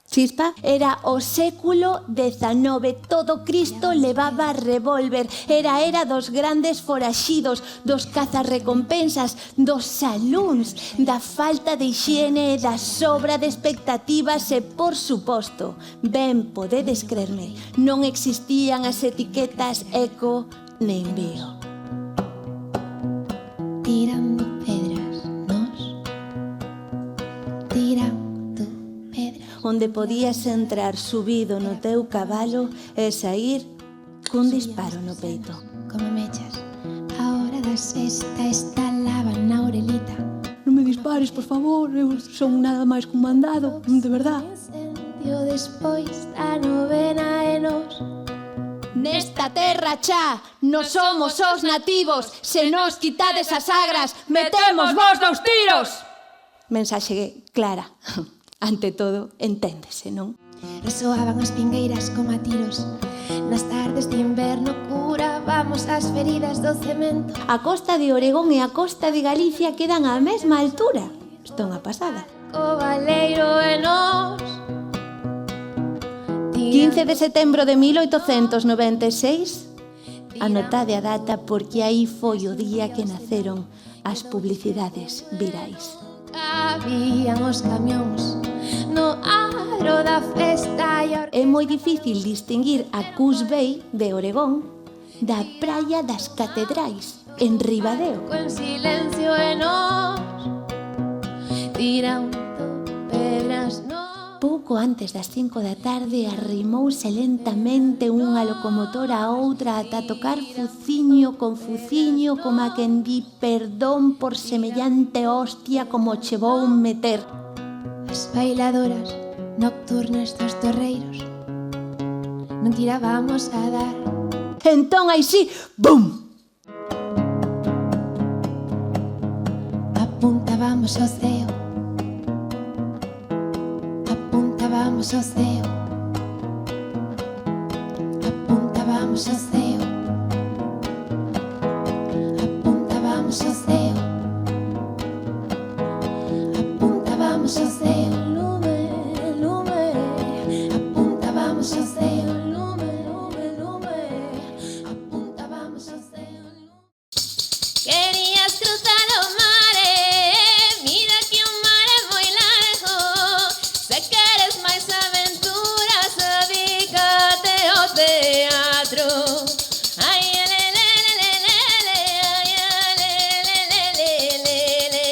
Chispa era o século XIX, todo Cristo levaba revólver, era a era dos grandes foraxidos, dos cazarrecompensas, dos salúns, da falta de hixiene e da sobra de expectativas e, por suposto, ben podedes crerme, non existían as etiquetas eco nen bio. Tirando pedras, nos tirando pedras. Onde podías entrar subido no teu cabalo e sair cun disparo no peito. Como mechas, a hora da sexta estalaba na orelita. Non me dispares, por favor, eu son nada máis que un mandado, de verdad. Incendio despois da novena e nos. Nesta terra xa, nos somos os nativos, se nos quitades as agras, metemos vos 2 tiros. Mensaxe clara. Ante todo, enténdese, non? Resoaban as pingueiras como a tiros. Nas tardes de inverno curábamos as feridas do cemento. A costa de Oregón e a costa de Galicia quedan á mesma altura. Isto é unha pasada. O baleiro e nos. 15 de setembro de 1896. Anotade a data porque aí foi o día que naceron as publicidades virais. Habían os camións no aro da festa e É moi difícil distinguir a Coos Bay de Oregón da Praia das Catedrais, en Ribadeo. en silencio e nos tirando pedras nos. Pouco antes das 5 da tarde arrimouse lentamente unha locomotora a outra ata tocar fuciño con fuciño como a quen di perdón por semellante hostia como che vou meter. As bailadoras nocturnas dos torreiros non tirábamos a dar. Entón aí sí, bum! Apuntábamos ao ceo. Apuntábamos ao ceo. Apuntábamos ao ceo. Apuntábamos ao ceo. Apuntábamos ao ceo. Lume, lume. Apuntábamos ao ceo. Lume, lume, lume. Apuntábamos ao ceo. Querías cruzar o mare, mira que o mar é moi largo. Se queres máis aventuras, dedícate ao teatro. Ai, le, le, le, le, le, ai, le, le, le, le, le.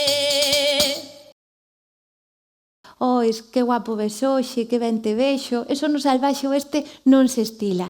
Ois, que guapo ves hoxe, que ben te vexo. Eso no salvaxe oeste non se estila.